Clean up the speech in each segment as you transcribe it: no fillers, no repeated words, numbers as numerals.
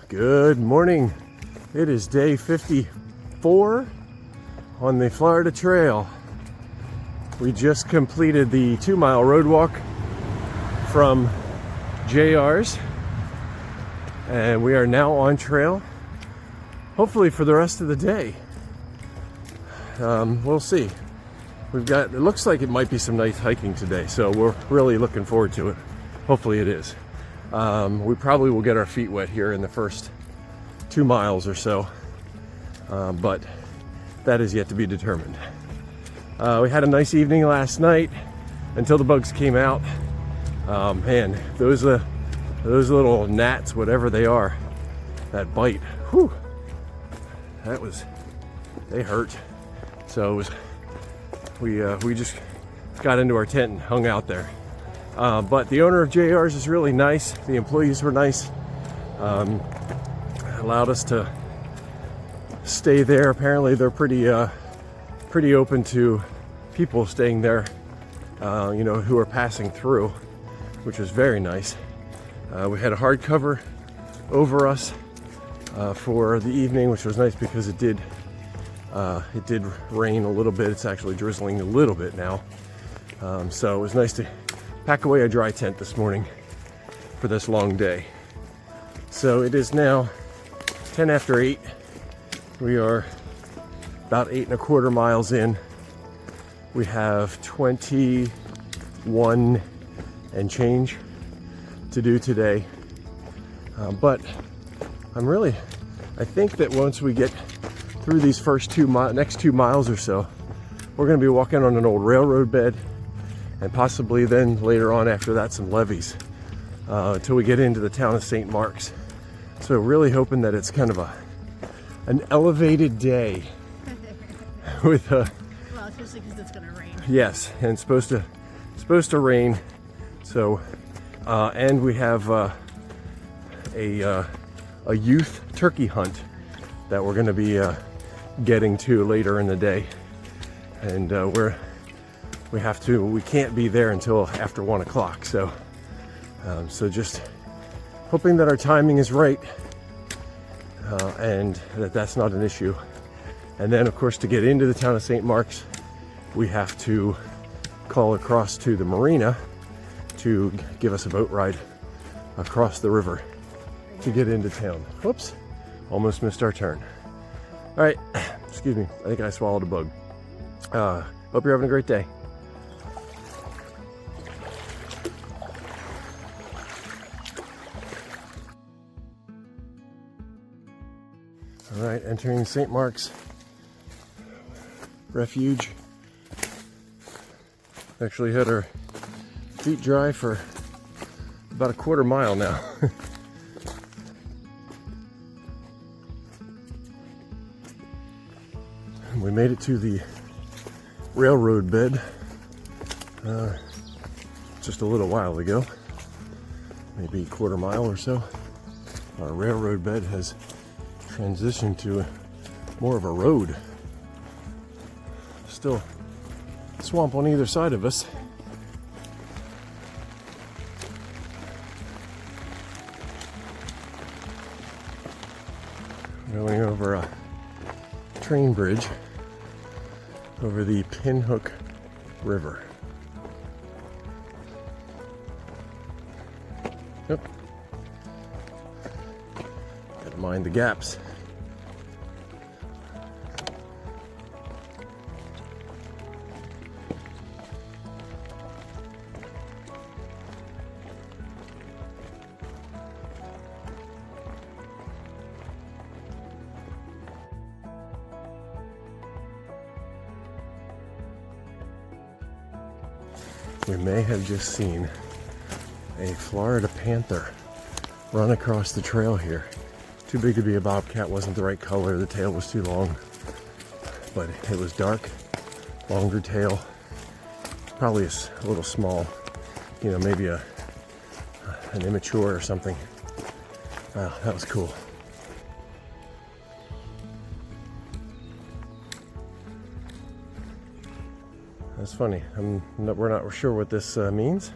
Good morning. It is day 54 on the Florida Trail. We just completed the 2-mile road walk from JR's and we are now on trail, hopefully for the rest of the day. We'll see. It looks like it might be some nice hiking today, so we're really looking forward to it. Hopefully it is. We probably will get our feet wet here in the first 2 miles or so, but that is yet to be determined. We had a nice evening last night until the bugs came out. Man, those little gnats, whatever they are, that bite, whew, they hurt. So we just got into our tent and hung out there. But the owner of JR's is really nice. The employees were nice. Allowed us to stay there. Apparently they're pretty open to people staying there, who are passing through, which was very nice. We had a hardcover over us for the evening, which was nice because it did rain a little bit. It's actually drizzling a little bit now. So it was nice to pack away a dry tent this morning for this long day. So it is now 10 after 8. We are about 8.25 miles in. We have 21 and change to do today. But I think that once we get through these next 2 miles or so, we're going to be walking on an old railroad bed, and possibly then later on after that some levees, until we get into the town of St. Mark's. So really hoping that it's kind of an elevated day with well, especially because it's gonna rain. Yes, and it's supposed to rain. So and we have a youth turkey hunt that we're going to be getting to later in the day, and we can't be there until after 1 o'clock. So just hoping that our timing is right, and that's not an issue. And then of course, to get into the town of St. Mark's, we have to call across to the marina to give us a boat ride across the river to get into town. Whoops, almost missed our turn. All right, excuse me, I think I swallowed a bug. Hope you're having a great day. All right, entering St. Mark's Refuge. Actually had our feet dry for about a 1/4 mile now. We made it to the railroad bed just a little while ago, maybe a 1/4 mile or so. Our railroad bed has transitioned to more of a road. Still swamp on either side of us. Going over a train bridge over the Pinhook River. Yep. Gotta mind the gaps. We may have just seen a Florida panther run across the trail here. Too big to be a bobcat, wasn't the right color, the tail was too long. But it was dark, longer tail, probably a little small, maybe an immature or something. Wow, that was cool. That's funny. We're not sure what this means.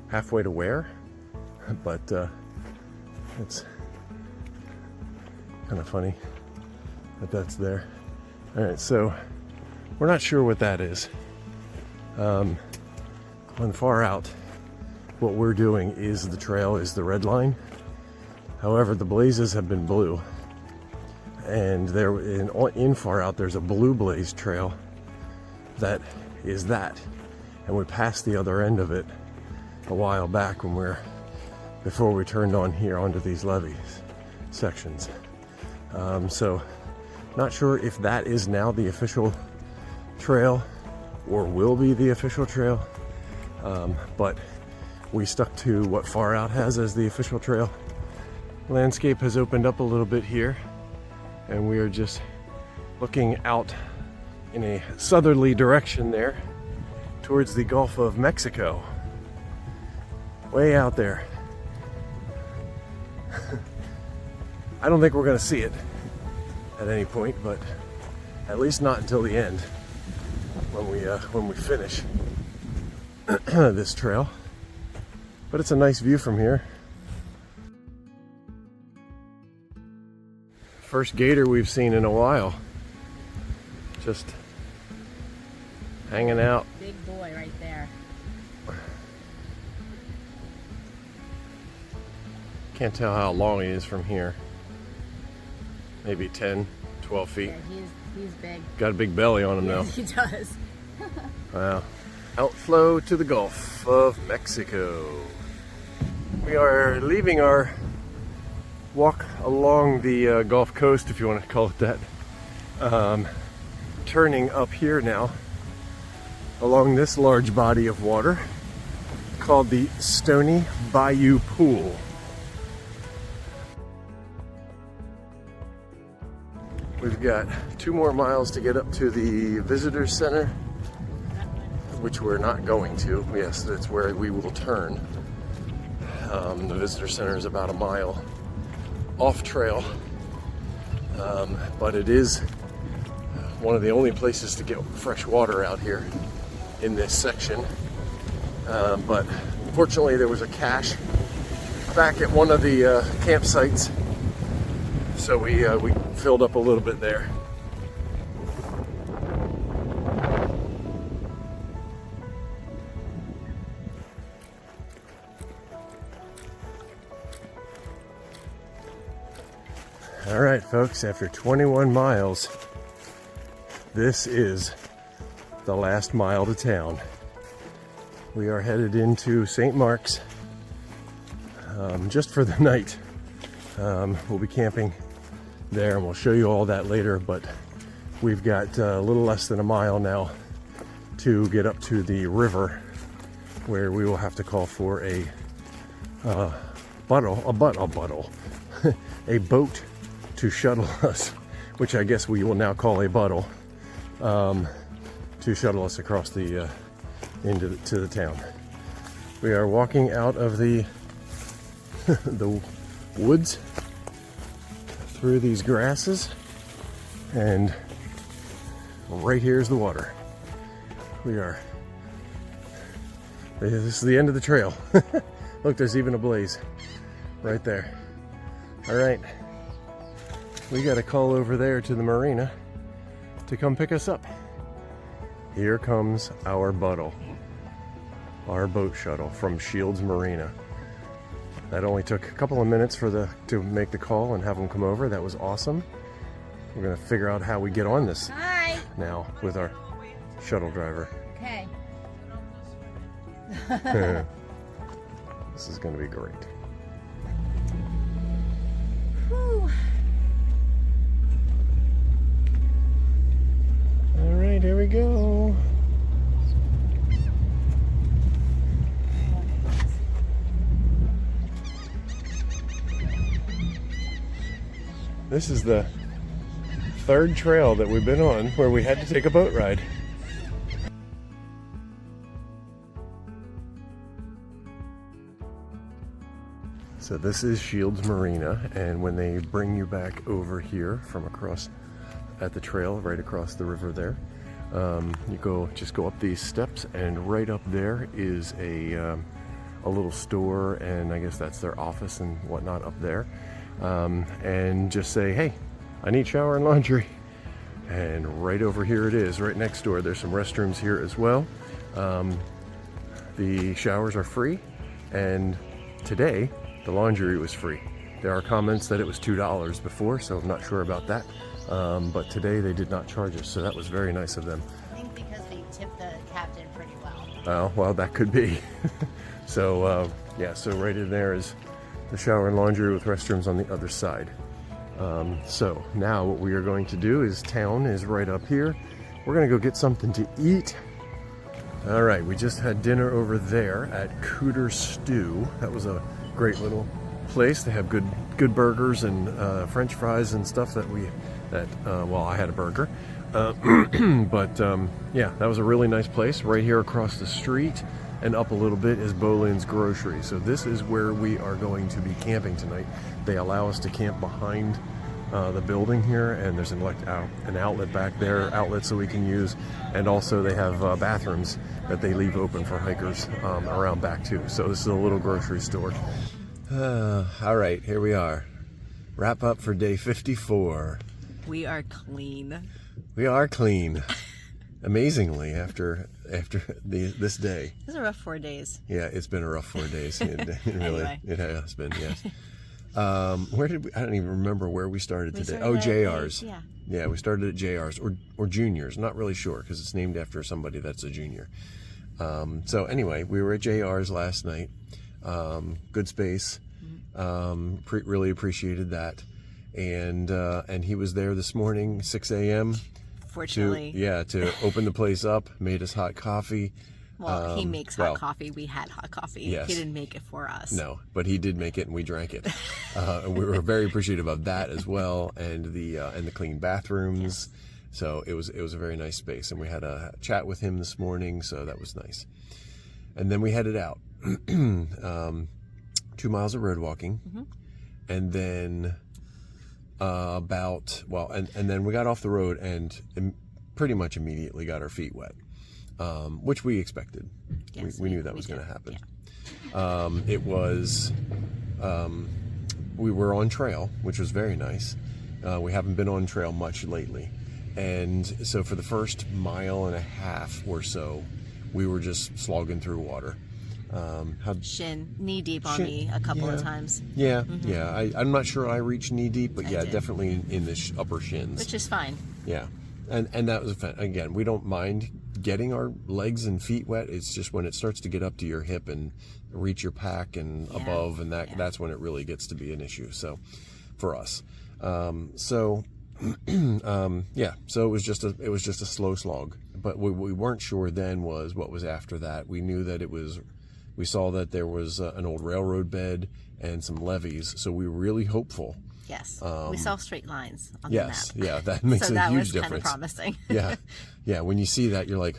Halfway to where? But it's Kind of funny that that's there. All right, so we're not sure what that is. On far out, what we're doing is the trail is the red line. However, the blazes have been blue, and there in far out there's a blue blaze trail that is that, and we passed the other end of it a while back before we turned on here onto these levees sections. So not sure if that is now the official trail or will be the official trail, but we stuck to what Far Out has as the official trail. Landscape has opened up a little bit here, and we are just looking out in a southerly direction there towards the Gulf of Mexico. Way out there. I don't think we're going to see it at any point, but at least not until the end when we finish this trail. But it's a nice view from here. First gator we've seen in a while. Just hanging out. Big boy right there. Can't tell how long he is from here. Maybe 10, 12 feet. Yeah, he's big. Got a big belly on him now. He does. Wow. Outflow to the Gulf of Mexico. We are leaving our walk along the Gulf Coast, if you want to call it that. Turning up here now along this large body of water called the Stony Bayou Pool. We've got 2 more miles to get up to the visitor center, which we're not going to. Yes, that's where we will turn. The visitor center is about a mile off trail, but it is one of the only places to get fresh water out here in this section. But fortunately there was a cache back at one of the campsites, so we filled up a little bit there. All right, folks, after 21 miles, this is the last mile to town. We are headed into St. Mark's just for the night. We'll be camping there, and we'll show you all that later, but we've got a little less than a mile now to get up to the river, where we will have to call for a boat to shuttle us, which I guess we will now call a buttle, to shuttle us across the to the town. We are walking out of the the woods through these grasses, and right here is the water. This is the end of the trail. Look, there's even a blaze right there. All right, we got a call over there to the marina to come pick us up. Here comes our buttle, our boat shuttle from Shields Marina. That only took a couple of minutes to make the call and have them come over. That was awesome. We're gonna figure out how we get on this Hi. now with our shuttle driver. Okay. This is gonna be great. Whew. All right, here we go. This is the 3rd trail that we've been on where we had to take a boat ride. So this is Shields Marina, and when they bring you back over here from across at the trail, right across the river there, you just go up these steps, and right up there is a little store, and I guess that's their office and whatnot up there. and just say, hey, I need shower and laundry. And right over here it is, right next door. There's some restrooms here as well. The showers are free, and today the laundry was free. There are comments that it was $2 before, so I'm not sure about that. But today they did not charge us, so that was very nice of them. I think because they tipped the captain pretty well. Oh, well, that could be. So, yeah, so right in there is the shower and laundry with restrooms on the other side. So now what we are going to do is town is right up here. We're going to go get something to eat. All right, we just had dinner over there at Cooter Stew. That was a great little place. They have good burgers and French fries and stuff well, I had a burger. But yeah, that was a really nice place. Right here across the street and up a little bit is Bolin's Grocery. So this is where we are going to be camping tonight. They allow us to camp behind the building here, and there's an outlet back there, outlets so we can use, and also they have bathrooms that they leave open for hikers around back too. So this is a little grocery store. All right, here we are. Wrap up for day 54. We are clean. We are clean. Amazingly, after this day. Those are rough 4 days. Yeah, it's been a rough 4 days. It really, Anyway. it has been, yes. Where did I don't even remember where we started today. started JR's. Yeah. Yeah, we started at JR's or Junior's. Not really sure because it's named after somebody that's a junior. So anyway, we were at JR's last night. Good space. Really appreciated that. And he was there this morning, 6 a.m. Fortunately. to open the place up, made us hot coffee. Well, he makes hot coffee. We had hot coffee. Yes. He didn't make it for us. No, but he did make it, and we drank it. And we were very appreciative of that as well, and the clean bathrooms. Yes. So it was a very nice space, and we had a chat with him this morning, so that was nice. And then we headed out, 2 miles of road walking, and then and then we got off the road and pretty much immediately got our feet wet. Which we expected. Yes, we knew that was going to did. happen. Yeah. It was, we were on trail, which was very nice. We haven't been on trail much lately. And so for the first mile and a half or so, we were just slogging through water. Shin, knee deep on me a couple of times. Yeah, yeah. I'm not sure I reached knee deep, but I yeah, did. definitely in the upper shins. Which is fine. Yeah, and that was again. We don't mind getting our legs and feet wet. It's just when it starts to get up to your hip and reach your pack and above, and that's when it really gets to be an issue. So, for us, so it was just a slow slog. But what we weren't sure then was what was after that. We knew that we saw that there was an old railroad bed and some levees, so we were really hopeful. Yes, we saw straight lines on the map. Yeah, that makes so a that huge was difference. Kind of promising. Yeah. When you see that, you're like,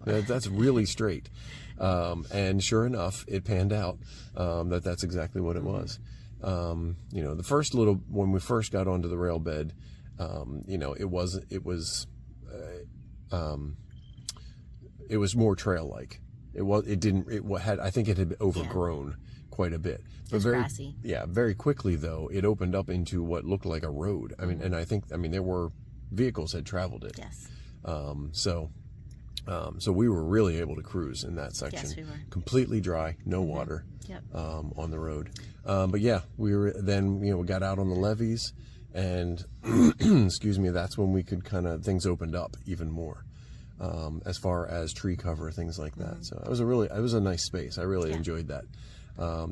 that's really straight. And sure enough, it panned out that's exactly what it was. When we first got onto the rail bed, it was more trail-like. I think it had overgrown quite a bit. But grassy. Very quickly though, it opened up into what looked like a road. I mean, and there were vehicles had traveled it. Yes. So we were really able to cruise in that section. Yes, we were. Completely dry, no water. Yep. On the road. But yeah, we got out on the levees, and excuse me, that's when we could things opened up even more. As far as tree cover, things like that. So it was a nice space. I really enjoyed that.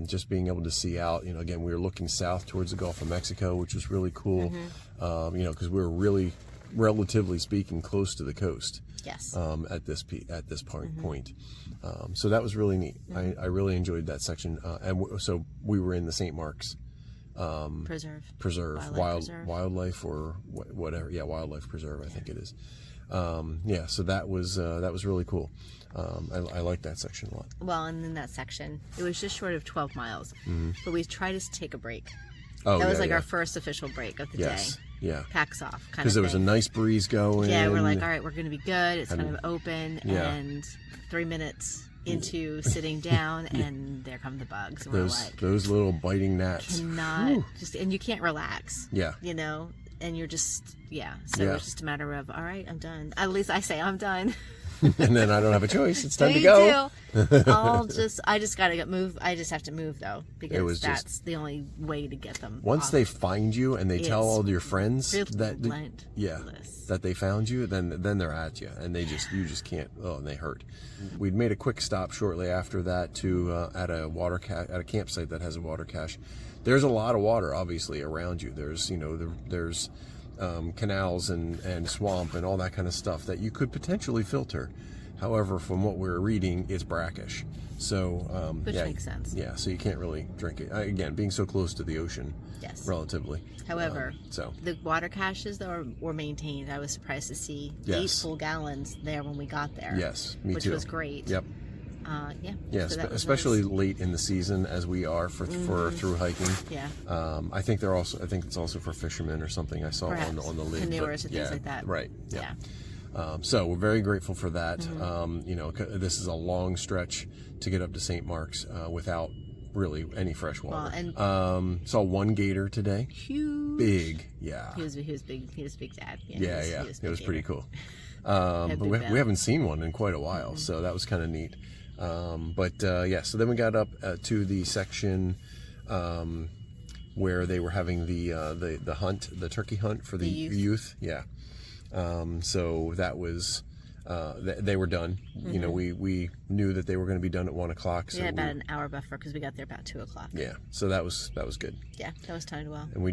Just being able to see out, again, we were looking south towards the Gulf of Mexico, which was really cool. Because we were really, relatively speaking, close to the coast. Yes. At this point. So that was really neat. I really enjoyed that section. So we were in the St. Mark's Preserve, wildlife or whatever. Yeah, wildlife preserve, I think it is. So that was really cool. I like that section a lot. Well, and in that section, it was just short of 12 miles, but we tried to take a break. Oh, that was our first official break of the day. Yeah. Packs off. Because there was a nice breeze going. Yeah, we're like, all right, we're going to be good. It's kind of open. Yeah. And 3 minutes, into sitting down, and there come the bugs. And we're like, those little biting gnats. cannot just, and you can't relax. Yeah. You know, and you're just, So Yeah. it's just a matter of, all right, I'm done. At least I say I'm done. And then I don't have a choice. It's time to You go. do. I just gotta move. I just have to move though, because was that's the only way to get them. Once off. they find you and they tell It's all your friends that relentless. that they found you, then they're at you, and you just can't. Oh, and they hurt. We'd made a quick stop shortly after that to at a campsite that has a water cache. There's a lot of water obviously around you. There's there's canals and swamp and all that kind of stuff that you could potentially filter. However, from what we're reading, it's brackish. So, Which makes sense. Yeah, so you can't really drink it. Again, being so close to the ocean, Yes. relatively. However, So the water caches though were maintained. I was surprised to see 8 full gallons there when we got there. yes, me which too. was great. Yep. Yeah. So that was especially nice. late in the season as we are for through hiking. Yeah. I think it's also for fishermen or something. I saw Perhaps. on the lid. Canoers but and things like that. Right. Yeah. So we're very grateful for that. Mm-hmm. This is a long stretch to get up to St. Mark's without really any fresh water. Well, and saw one gator today. huge. Big, yeah. He was big. He was big dad. Yeah. He was It was big pretty gator. cool. But big we belly. haven't seen one in quite a while, so that was kind of neat. So then we got up to the section where they were having the hunt, the turkey hunt for the youth. Yeah. So that was they were done. You know, we knew that they were going to be done at 1 o'clock. So We had about an hour buffer because we got there about 2 o'clock. yeah. So that was good. Yeah, that was timed well. And we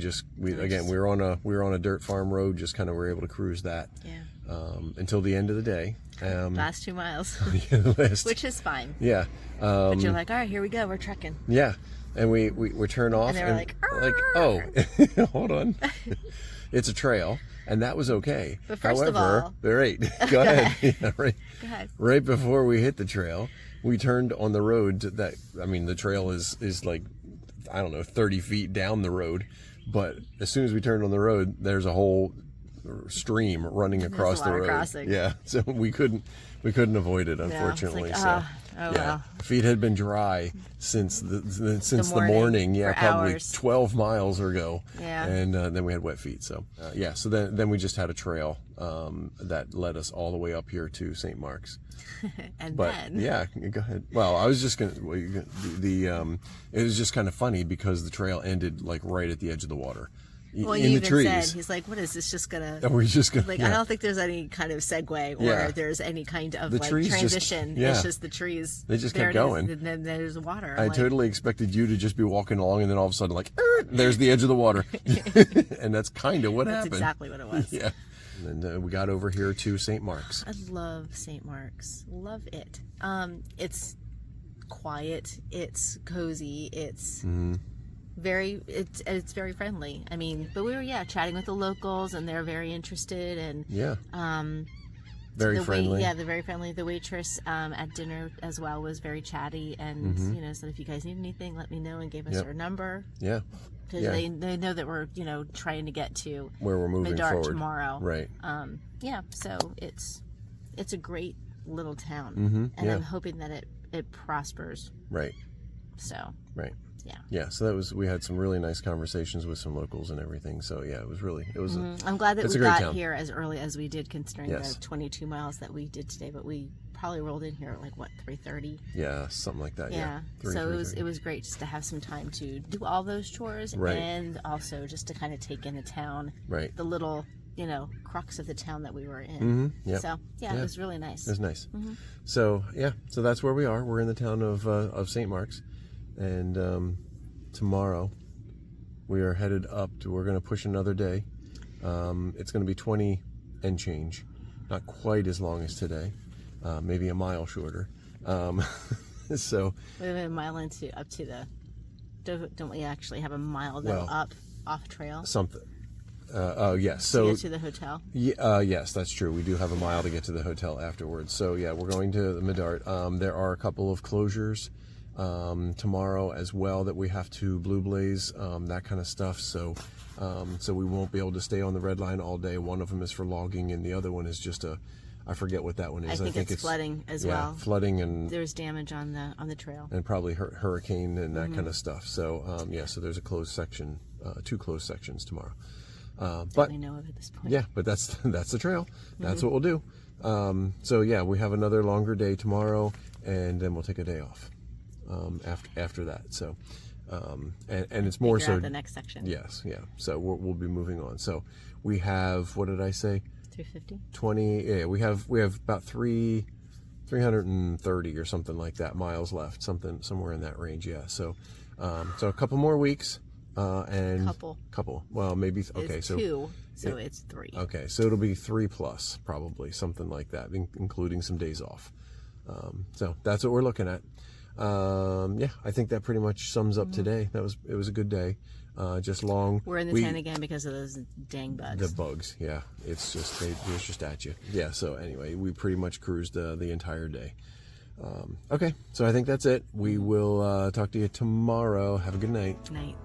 were on a dirt farm road, just kind of were able to cruise that Yeah. Until the end of the day. Last 2 miles, Last- which is fine. yeah. But you're like, all right, here we go. We're trekking. Yeah, and we turn off, And they were like, oh, hold on, it's a trail, and that was okay. But first of However, all- right, go ahead. Yeah, right. Go ahead. Right before we hit the trail, we turned on the road the trail is like, I don't know, 30 feet down the road, but as soon as we turned on the road, there's a whole stream running across the water road. crossing. Yeah, so we couldn't avoid it, unfortunately. It's so. like, Yeah, well. feet had been dry since the morning, morning. Yeah, for probably hours. 12 miles ago. Yeah. And then we had wet feet. So so then we just had a trail that led us all the way up here to St. Mark's. And But then, yeah, go ahead. Well, I was just gonna it was just kind of funny because the trail ended like right at the edge of the water. well, in he the even trees. said, he's like, what is this just gonna? And we just gonna, Like, yeah. I don't think there's any kind of segue or Yeah. there's any kind of The like trees just- transition. yeah. It's just the trees. They just there kept it is, going. and then there's water. I I'm like, totally expected you to just be walking along and then all of a sudden like, there's the edge of the water. And that's kind of what That's happened. exactly what it was. Yeah. And then we got over here to St. Mark's. I love St. Mark's. Love it. It's quiet. It's cozy. It's it's very friendly. I mean, but we were chatting with the locals, and they're very interested, and Yeah. Very friendly. they're very friendly. The waitress at dinner as well was very chatty, and said if you guys need anything, let me know, and gave us Yep. her number Yeah. because Yeah. they know that we're trying to get to Where we're moving Midart forward. tomorrow. Right. So it's a great little town, and yeah. I'm hoping that it prospers. Right. So Right. yeah. Yeah. So we had some really nice conversations with some locals and everything. So yeah, it was I'm glad that it's we a great got town. here as early as we did, considering Yes. the 22 miles that we did today. But we probably rolled in here at like 3:30. yeah, something like that. Yeah. Three, So 3:30. it was great just to have some time to do all those chores, Right. and also just to kind of take in the town, Right. the little crux of the town that we were in. Yep. So yeah, it was really nice. It was nice. So yeah, so that's where we are. We're in the town of St. Mark's, and tomorrow we are headed up to. We're going to push another day. It's going to be 20 and change, not quite as long as today, maybe a mile shorter. So We have a mile up to the. Don't we actually have a mile though Well, up off trail something. Yes. to So get to the hotel? yes, that's true. We do have a mile to get to the hotel afterwards. So yeah, we're going to the Midart. There are a couple of closures tomorrow as well that we have to blue blaze, that kind of stuff. So we won't be able to stay on the red line all day. One of them is for logging, and the other one is just a I forget what that one is. I think it's flooding as well. Flooding and There's damage on the trail. and probably hurricane and that kind of stuff. So so there's a closed section, 2 closed sections tomorrow. But I know of at this point. yeah, but that's the trail. That's what we'll do. So yeah, we have another longer day tomorrow, and then we'll take a day off after that. So and it's more Figure so out the next section. Yes, yeah. So we'll be moving on. So we have, what did I say? 350. 20. Yeah, we have about 330 or something like that miles left. Somewhere in that range. Yeah. So so a couple more weeks. And couple. Well, maybe okay. It's So 2, so it's 3. okay. So it'll be 3+ probably, something like that, including some days off. So that's what we're looking at. Yeah, I think that pretty much sums up today. It was a good day. Just long. We're in the tent again because of those dang bugs. The bugs, yeah. It's just they're just at you. Yeah. So anyway, we pretty much cruised the entire day. Okay, so I think that's it. We will talk to you tomorrow. Have a good night. Night.